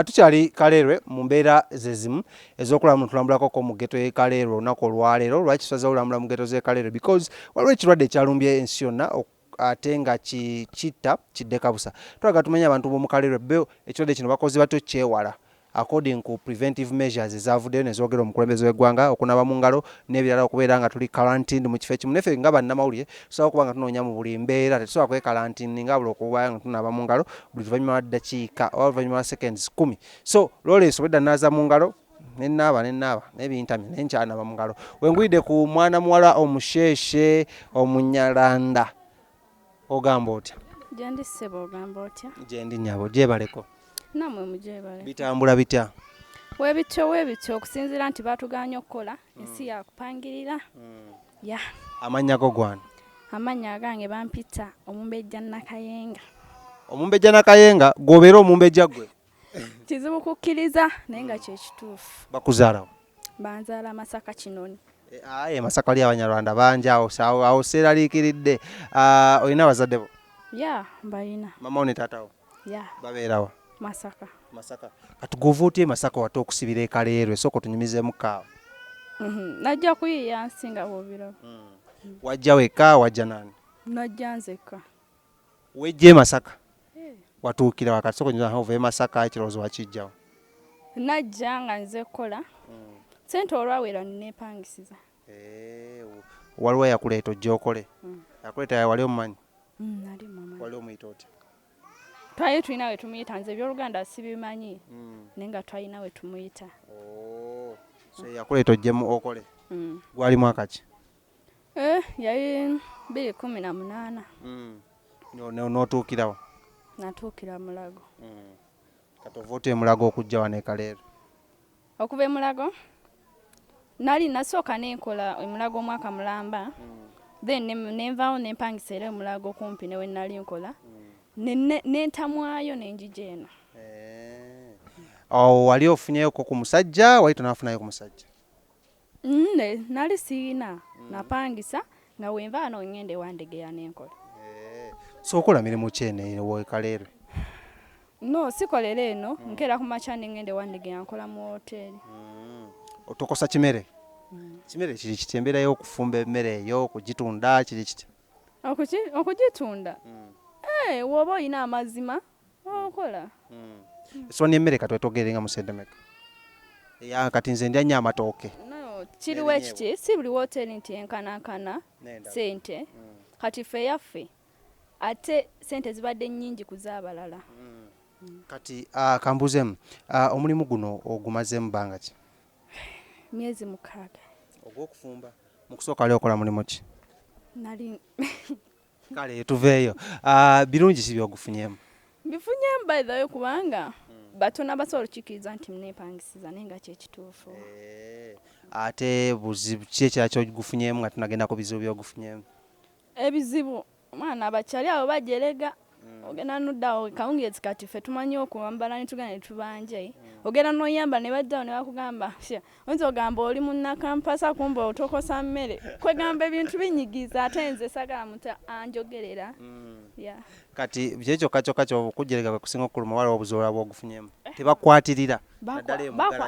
Tukyali Kaleerwe mu mbeera zezimu ez'okulaba tulambulako ko mu ghetto y'e Kaleerwe olunaku olwaleero. Lwaki tusazeewo olambula mu ghetto z'e Kaleerwe? Because waliwo ekirwadde ekyalumbye ensi yonna ate nga kitta kiddeka busa. Twagala tumanye abantu b'omu Kaleerwe bo ekirwadde kino bakoze batyo kyewala according ku preventive measures ezavuddeyo ne zoogera omukulembeze w'eggwanga, okunaaba mu ngalo n'ebirala, okubeera nga tuli quarantine mu kifo ekimu. Naffe nga bannamawulire tusobola okuba nga tunoonya mu buli mbeera, tetusobola kwekarantini nga buli okuba nga tunaaba mu ngalo buli luvannyuma lwa ddakiika oba luvannyuma lwa seconds 10. So looleeso bwedda naaza mu ngalo nennaaba n'ebintamye nenkyanaaba mu ngalo. Wenguyidde ku mwana muwala omusheeshe omunyalanda ogamba otya? Gyendi ssebo ogamba otya? Gyendi nnyabo gyebaleko. Namwe mujebale. Bitambula bitya? Weebityo okusinziira nti baatuganya okukola ensi yakupangirira. Ya. Amannya go gwani? Amannya agange bampita Omumbejja Nakayenga. Omumbejja Nakayenga gwobeera omumbejja gwe? Kizibu kukkiriza naye nga kye kituufu. Bakuzaalawo? Banzaala Masaka Kinoni. Masaka wali Abanyarwanda bangi awo seeraliikiridde. Olina abazadde bo? Ya, mbalina. Mama wo ne taata wo? Ya. Babeerawa? Masaka. Kati gw'ova otya Masaka wate okusibira e Kaleerwe? Sooka otunyumizeemu kaawa. Najja kuyiiya nsinga bw'obiraba. Wajja wekka wajja nani? Najja nzekka. Wejja e Masaka? Watuukira wakati sooka onyumiza ova e Masaka ekirowoozo wakijjawo? Najja nga nze kola. Ssente olwawera neepangisiza. Waliwo yakuleeta ojja okole? Yakuleeta wali omumanyi? Nali mumanyi. Wali omuyita otya? Twali tulina we tumuyita, nze ebyoluganda sibimanyi naye nga twalina we tumuyita. So yakuleeta ojjemu okole? Gwali mwaka ki? Yali 2018. N'otuukirawo? Natuukira Mulago. Kati ova otya e Mulago okujja wano e Kaleerwe? Okuva e Mulago nali nasooka nenkola e Mulago omwaka mulamba, then nenvaawo nempangisa era e Mulago kumpi ne we nali nkola, nentamwayo nenjija eno. Wali ofunyeyoko ku musajja wali tonafunayo ku musajja? Nali siina napangisa nga wenva ngende wandegeya nenkola. So okola mirimu ki eno e Kaleerwe? No, sikolera eno, nkeera ku makya ngende wandegeya nkola mu hoteeri. Otokosa kimere? Kimere kiri kiti, embeera y'okufumba emmere eyo okugitunda kiri kiti? Okugitunda? Woba olina amazima okola. So n'emmere kati wetwogerenga mu ssente mmeka? Kati nze ndya nnyo amatooke. Kiriwo ekiti, si buli woteeri nti enkanankana ssente. Kati ffe yaffe ate ssente zibadde nnyingi ku z'abalala. Kati kambuzeemu, omulimu guno ogumazeemu bbanga ki? Myezi 6. Ogw'okufumba? Mu kusooka wali okola mulimu ki? Nali Kale tuveeyo. Birungi si byogufunyeemu? Bifunyeemu by the way kubanga batono abasobola okukikkiriza nti neepangisiza naye nga kyekituufu. Ate buzibu ki ekirala kyogufunyeemu nga tunagenda ku bizibu byogufunyeemu? Ebizibu mwana abakyali abo bajerega ogenda nuddawo kawungeezi kati ffe tumanyi okuwambala netugenda netubanje ogenda noyamba ne baddawo ne bakugamba oyinza ogamba oli munnakampasa kumba otokosa mmere kwegamba ebintu binyigiza ate nze sagala muntu anjogerera. Kati bye kyokka ky'okujerega kwe kusinga okuluma waliwo obuzola bwogufunyeemu? Tebakwatirira?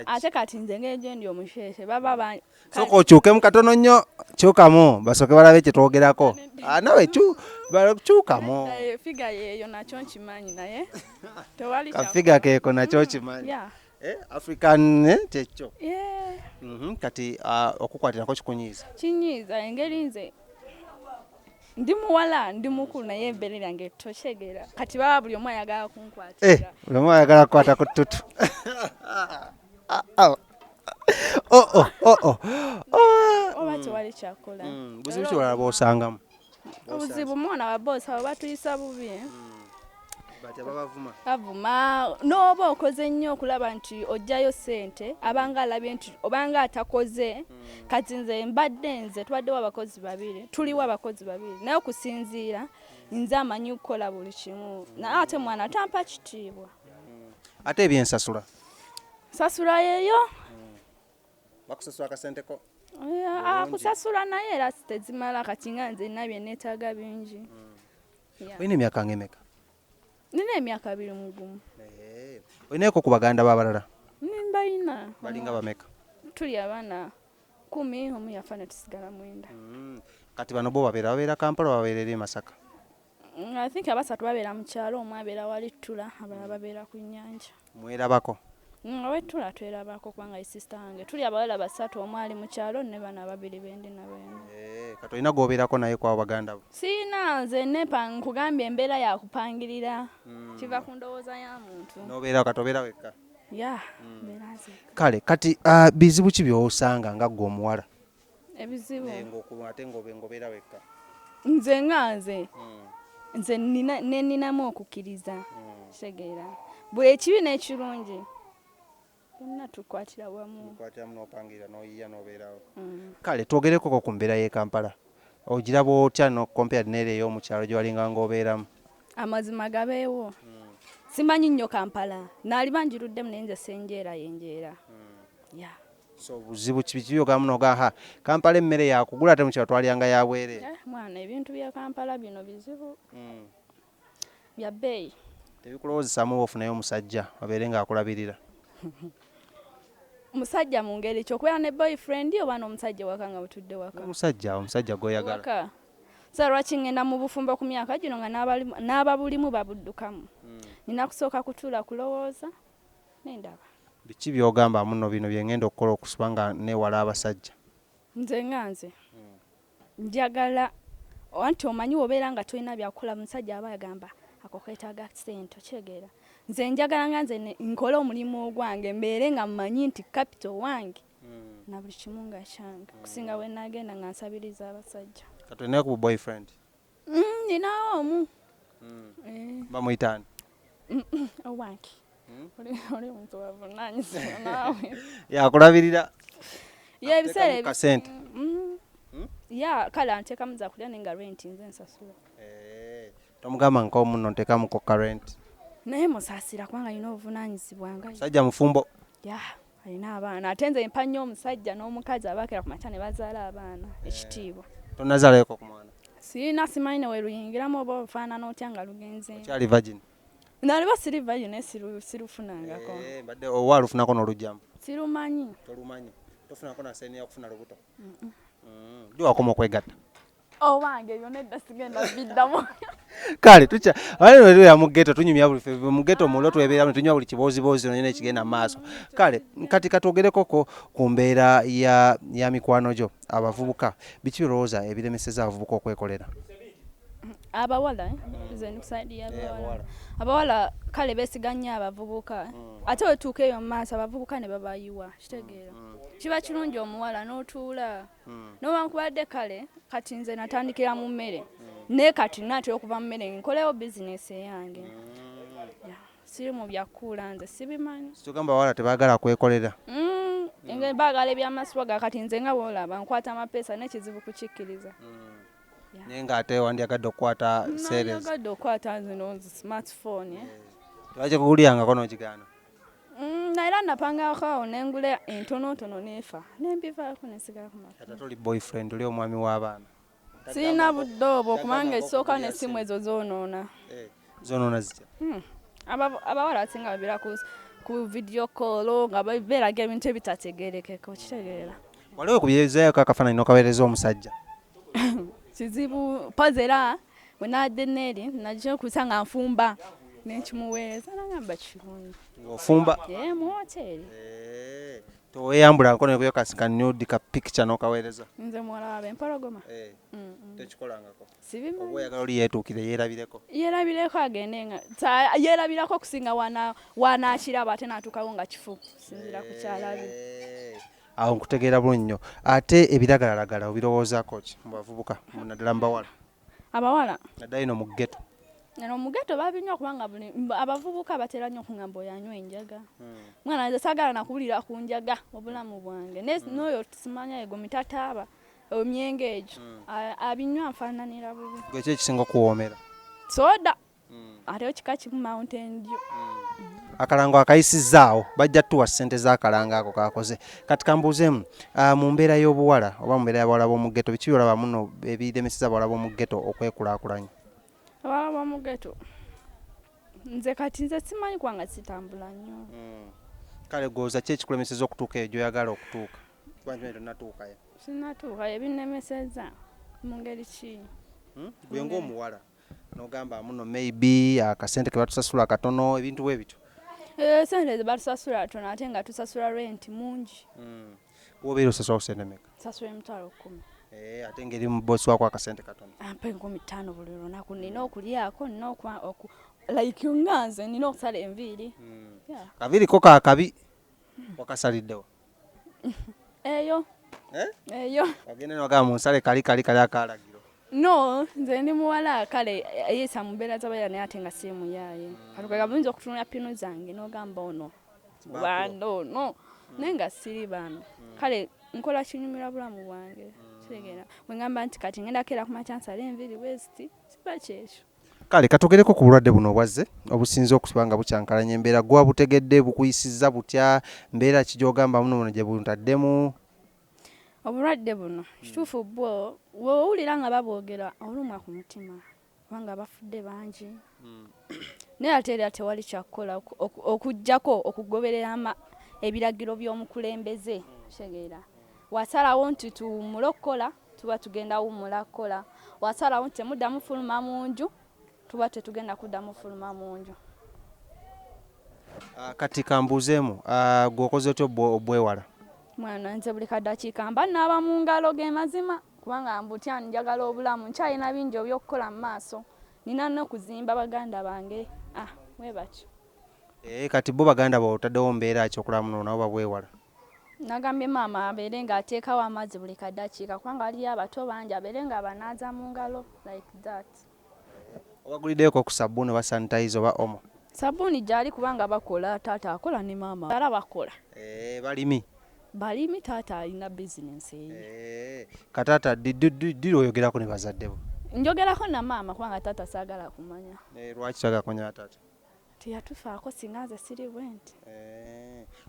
Ate kati nze ng'egyo ndi omusheeshe baba sooka okyukemu katono nnyo, kyukamu basooke balabe kye twogerako. Nawe kyukamu. Figa yeeyo nakyo nkimanyi naye tewali kafiga keeko nakyo kimanyi. African kyekyo. Kati okukwatirako kikunyiiza? Kinyiiza engeri nze ndi muwala ndi mukulu naye embeera yange tokyegera kati baba buli omu ayagala kunkwatira. Buli omu ayagala kukwata ku ttutu. Oba tewali kyakola. Buzibu ki bulala bw'osangamu? Obuzibu mwana wa boosi abo batuyisa bubi. Bavuma. N'oba okoze nnyo okulaba nti ojjayo ssente abanga alabye nti obanga atakoze kati nze mbadde nze tubaddewo abakozi 2 tuliwo abakozi 2 naye okusinziira nze amanyi okukola buli kimu naye ate mwana tampa kitiibwa. Ate ebyensasula? Sasula yeeyo. Bakusasula akasenteko? Kusasula naye era tezimala kati nga nze nabye neetaaga bingi. Olina emyaka ng'emeka? Nina emyaka 21. Olinaeko ku baganda b'abalala? Nimbalina. Balinga bameka? Tuli abaana 10, omu yafa ne tusigala 9. Kati bano bo babeera Kampala babeera eri Masaka? I think abasatu babeera mu kyalo, omu abeera wali Ttula, abalala babeera ku nnyanja. Mwerabako? Ow'Ettula twerabako kubanga ye sister wange. Tuli abawala basatu, omu ali mu kyalo ne bana babiri bendi na bene. Kati olina gw'obeerako naye kwabo baganda bo? Siina, nze nkugambye embeera yakupangirira. Kiva ku ndowooza ya muntu. N'obeera kati obeera wekka? Ya, mbeera nzekka. Kale kati bizibu ki by'osanga nga ggwe omuwala? Ebizibu? Ate ng'obeera wekka? Nze ninamu okukkiriza. Kitegeera. Buli ekibi n'ekirungi byonna tukwatira wamu. N'opangirira n'oyiya n'obeerawo. Kale twogereko ku mbeera y'e Kampala. Ogiraba otya n'okompera n'eri ey'omu kyalo gye walinga ng'obeeramu? Amazima gabeewo. Simanyi nnyo Kampala. Naaliba ngiruddemu naye nze senjeera yenjeera. So buzibu ki byogamba n'ogaa Kampala emmere yakugula ate mu kyalo twalyanga ya bwereere? Mwana ebintu bya Kampala bino bizibu. Bya bbeeyi. Tebikulowoozesaamu ofunayo omusajja abeere ng'akulabirira? Musajja mu ngeri ki okubeera ne boyfriend oba n'omusajja waka nga butudde waka? Omusajja gw'oyagala. So lwaki ngenda mu bufumbo ku myaka gino nga n'ababulimu babuddukamu? Nina kusooka kutuula kulowooza n'endaba. Biki by'ogamba muno bino bye ngenda okukola okusiba nga neewala abasajja? Nze njagala anti omanyi obeera nga tolina byakukola musajja aba yagamba ako keetaaga accent okyegeera. Nze njagala nga nze nkole omulimu gwange mbeere nga mmanyi nti capital wange na buli kimu nga kyange kusinga we nagenda nga nsabiriza abasajja. Kati olina ku boyfriend? Ninawo omu. Bamuyitaani? Owange. Oli muntu wavunaanyizibwa naawe. Yakulabirira? Ebiseera kasente? Kale anteekamu za kulya naye nga rent nze nsasula. Tomugamba nko muno nteekamu kokka rent? Naye musaasira kubanga alina obuvunaanyizibwa nga musajja mufumbo? alina abaana ate nze mpa nnyo omusajja n'omukazi abaakera ku makya ne bazaala abaana ekitiibwa. Tonazaaleeko ku mwana? Simanyi newe luyingiramu oba ofaanana otya nga lugenze. Okyali virgin? Naliba siri virgin naye sirufunangako. Badde owa alufunako n'olugyamu? Sirumanyi. Tolumanyi? Tofunako na seeni y'okufuna lubuto? Ddi wakoma okwegatta? Owange byonna edda sigenda biddamu. Kale tukya abali ya mu ghetto tunyumya buli fe mu ghetto mulo twebeeramu tunyumya buli kiboozi nonyene ekigenda mu maaso. Kale kati katwogereko ku mbeera ya mikwano gyo abavubuka biki birowooza ebiremeseza abavubuka okwekolera? Abawala nze nkusaidia abawala kale beesiganya abavubuka ate wetuuka eyo mu maaso abavubuka ne babayiwa kitegeera. Kiba kirungi omuwala n'otuula n'owankubadde kale kati nze natandikira mu mmere naye kati naatera okuva mu mmere nkolewo bizinesi eyange. Siri mu byakuula nze sibimanyi. Tugamba abawala tebaagala kwekolera? Baagala ebyamasiwaga kati nze nga bw'olaba nkwata amapeesa n'ekizibu kukikkiriza. Naye ng'ate wandyagadde okukwata series? Nandyagadde okukwata zino smartphone. Lwaki kugulyangako n'okigaana? Era napangako awo nengula entonotono neefa nembivaako nesigala ku maka. Kati toli boyfriend oli omwami w'abaana? Sirina budde obwo kubanga esooka n'essimu ezo zoonoona. Zoonoona zitya? Abawala basinga babeera ku video call nga beeraga ebintu ebitategeerekeka okitegeera. Waliwo okubyezaayoko akafaananyi n'okaweereza omusajja? Kizibu pozera bwe naadde neeri najja okusa nga nfumba n'ekimuweereza nagamba kirungi. Ng'ofumba? Mu hoteeri. Toweeyambula nko nebuyo kasika nude ka picture n'okaweereza? Nze muwala wa b'empologoma. Tekikolangako? Sibimanyi. Oba oyagala oli yeetuukire yeerabireko? Yeerabireko agende nga yeerabirako okusinga wanaakiraba ate n'atuukawo nga kifu kusinziira ku kyalabi. Awo nkutegeera bulungi nnyo. Ate ebiragalalagala obirowoozaako ki mu bavubuka naddala mu bawala? Abawala? Naddala ino mu ghetto. Mu ghetto babinywa kubanga abavubuka batera nnyo okugamba oyo anywa enjaga. Mwana nze saagala nakuwulira ku njaga obulamu bwange. N'oyo tusimanya ego mitataaba emyenge egyo abinywa nfaananira bubi. Gwe ki ekisinga okuwoomera? Soda. Ate kika kimu Mountain Dew. Akalango akayisizaawo bajja tuwa ssente z'akalango ako kakoze. Kati kambuuzeemu mu mbeera y'obuwala oba mu mbeera y'abawala b'omu ghetto biki byolaba muno ebiremeseza abawala b'omu ghetto okwekulaakulanya? Abawala b'omu ghetto nze kati nze simanyi kubanga sitambula nnyo. Kale gooza ki ekikulemeseza okutuuka eyo gy'oyagala okutuuka? Kuba tonnatuukayo. Sinnatuukayo ebinnemeseza mu ngeri ki? Gwe ng'omuwala n'ogamba muno maybe akasente ke batusasula katono ebintu bwe bityo. Sente ze batusasula tono ate nga tusasula rent mungi. Wobeera osasula kusente mmeka? Sasula emitwalo 10. Ate ngeri mu boosi wako akasente katono. Ampa 5,000 buli lunaku nina okulyako nina like nganze nina okusala enviiri. Kaviiriko kaakabi wakasaliddewo? Eyo. Wagenda n'ogamba munsale kali akalagiro. No, nze ndi muwala kale yeesa mu mbeera z'abaana naye ate nga si muyaaye. Katukaga buyinza okutunula pino zange n'ogamba ono bando no naye nga siri bano. Kale nkola kinyumira bulamu bwange. Kitegeera bwe ngamba nti kati ngenda keera ku makya nsale enviiri west siba kyekyo. Kale katogereko ku bulwadde buno obwazze obusinze okuba nga bukyankalanya embeera gwa butegedde bukuyisizza butya mbeera ki gy'ogamba muno gye buntaddemu? Obulwadde buno kituufu bwo woowulira nga babwogera olumwa ku mutima kubanga bafudde bangi naye ate era tewali kyakukola okuggyako okugoberera ebiragiro by'omukulembeze. Kitegeera wasalawo nti tuwummule okukola tuba tugenda wummula kukola, wasalawo nti temuddamu fuluma mu nju tuba tetugenda kuddamu fuluma mu nju. Kati kambuuzeemu gw'okoze otya obwewala? Mwana nze buli kaddakiika mba naaba mu ngalo ge mazima kubanga mbutya njagala obulamu nkyalina bingi ebyokukola mu maaso nina n'okuzimba baganda bange bwe batyo. Kati bo baganda bo otaddewo mbeera ki okulaba muno nabo babwewala? Nagambye maama abeere ng'ateekawo amazzi buli kaddakiika kubanga waliyo abato bangi abeere nga banaaza mu ngalo like that. Obaguliddeeko ku sabbuuni oba sanitayiza oba omo? Sabbuuni gyali kubanga bakola taata akola ne maama ara bakola. Balimi taata alina bizinensi ye. Kataata ddi oyogerako ne bazadde bo? Njogerako na maama kubanga taata saagala kumanya. Lwaki saagala kumanya taata? Teyatufaako singa nze siri bwenti.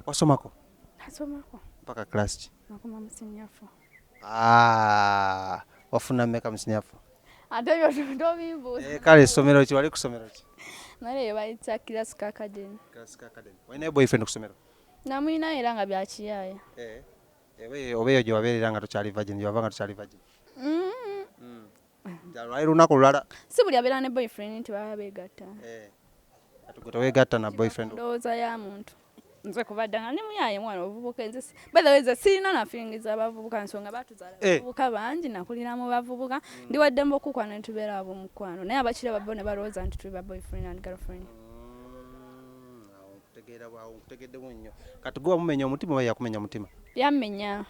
Wasomako? Nasomako. Mpaka class ki? Nakoma mu senior 4. Wafuna mmeka mu senior 4? Ate byo tobimbuuza. Kale essomero ki wali ku ssomero ki? Nale bayita Classic Academy. Classic Academy. Walina boyfriend ku ssomero? Namulina era nga bya kiyaaya. Oba eyo gye wabeerera nga tokyali virgin, gye wava nga tokyali virgin? Lwali lunaku lulala? Si buli abeera ne boyfriend nti baba beegatta. Kati gwe teweegatta na boyfriend? Ndowooza ya muntu. Nze kubadda nga ndi muyaaye mwana obuvubuka nze by the way nze sirina na feelings abavubuka nsonga batuzaala abavubuka bangi nakulira mu bavubuka ndi wadde mbokukwa ne tubeera abo mukwano naye abakira babbo ne balowooza nti tuli ba boyfriend and girlfriend. Nkutegeddemu nnyo. Kati gwe wamumenya omutima oba yakumenya omutima? Yammenya.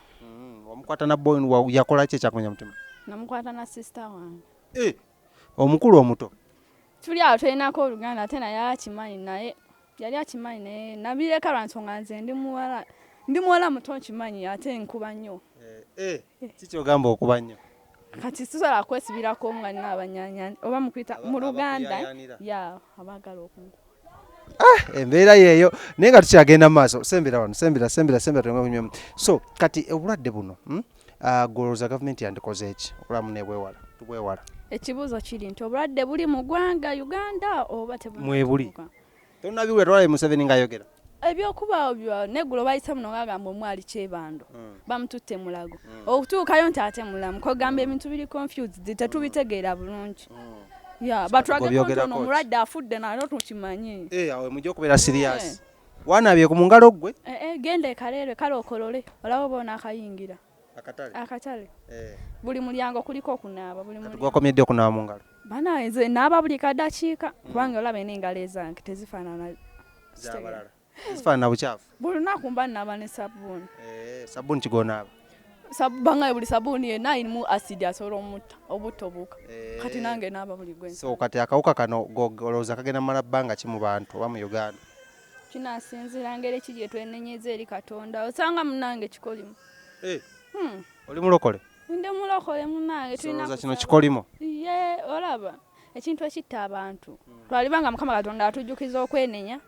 Wamukwata na boy yakola ki ekyakumenya omutima? Namukwata na sister wange. Omukulu omuto? Tuli awo tulinako oluganda ate naye akimanyi naye yali akimanyi naye nabireka lwa nsonga nze ndi muwala muto nkimanyi ate nkuba nnyo. Kiki ogamba okuba nnyo? Kati sisobola kwesibirako nga nina abanyanya oba mukwita mu Luganda abaagala okunku. Embeera yeeyo naye nga tukyagenda mu maaso sembera wano sembera tunywe. So kati obulwadde buno golowooza gavumenti yandikoze eki okulaba muno tubwewala? Ekibuuzo kiri nti obulwadde buli mu ggwanga Uganda oba tebuli? Mwebuli. Tonnabiwulira twalabe Museveni ng'ayogera? Ebyokubaawo byo neggulo bayise muno ng'agamba omwali Kyebando bamututte Mulago okutuukayo nti ate mulamu kogamba ebintu biri confused tetubitegeera bulungi. Batulagekono omulwadde afudde nayo tukimanyi. Awo mujja okubeera serious. Wanabye ku mungalo gwe? Genda ekaleere kale okolole olaba oba akayingira akatale. Buli mulyango kuliko okunaaba. Gwakomyedde okunaaba mu ngalo? Bana nze naaba buli kaddakiika kubanga olaba n'engalo ezange tezifaanana z'abalala. Zifaanana bukyafu? Buli lunaku mba naaba ne sabbuuni. Sabbuuni kigonaaba? Bangaye buli sabbuuni yenna irimu asidi asobola omutta obutobuuka. Kati nange naaba buli gwensi. So kati akawuka kano golowooza kagenda mala bbanga ki mu bantu oba mu Uganda? Kinaasinziira ngeri ki gye twenenyeza eri Katonda osanga munnange kikolimo. Oli mulokole? Ndi mulokole munnange tulina kino kikolimo. Olaba ekintu ekitta abantu twalibanga Mukama Katonda atujjukiza okwenenya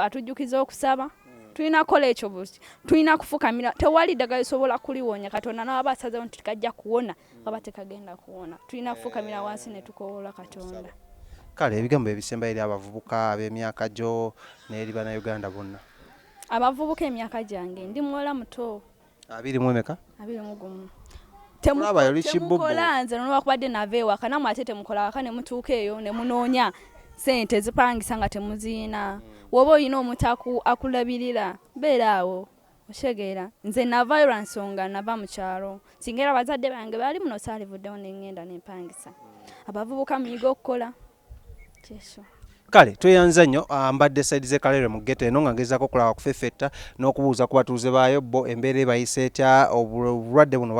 atujjukiza okusaba tulina kukola ekyo buti tulina kufukamira tewali ddagala lisobola kuliwonya Katonda n'aba asazeewo nti kajja kuwona oba tekagenda kuwona tulina kufukamira wansi ne tukoola Katonda. kale ebigambo ebisemba eri abavubuka ab'emyaka gyo n'eri bannayuganda bonna. Abavubuka emyaka gyange ndi muwala muto 21 emeka 21 Olaba yali kibbobo. temukola nze nolwakubadde nava ewaka namwe ate temukola waka ne mutuuka eyo ne munoonya sente zipangisa nga temuziina woba olina omuntu akulabirira beera awo otegeera nze navayo lwa nsonga nava mu kyalo singa era bazadde bange baali muno saalivuddewo ne ŋŋenda ne mpangisa abavubuka muyiga okukola kyekyo. Kale tweyanza nnyo mbadde saidi z'ekalere mu ghetto eno nga ngezaako okulaba kufeffetta n'okubuuza ku batuuze baayo bo embeera ebayisa etya obulwadde buno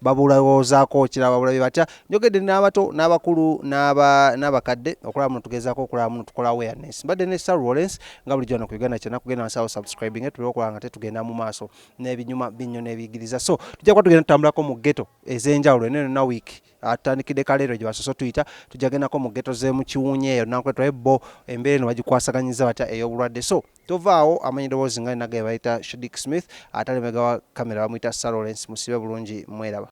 babulowoozaako kiraba babulabe batya njogedde n'abato n'abakulu n'abakadde okulaba muno tugezaako okulaba muno tukola awareness mbadde ne Sir Lawrence nga bulijjo wano ku Uganda Channel kugenda wansawo subscribing tuleme okulaba nga tetugenda mu maaso n'ebinyuma binnyo n'ebiyigiriza so tujja kuba tugenda tutambulako mu ghetto ez'enjawulo eno na wiiki atandikidde kaleero gye basoso tuyita tujja gendako mu ghetto z'emu Kiwunya eyo nankweto bo embeera eno bagikwasaganyizza batya ey'obulwadde so tovaawo amanyi ddoboozi nga ninaga bayita Shadick Smith ate alemega wa kamera bamuyita Sir Lawrence musibe bulungi mweraba.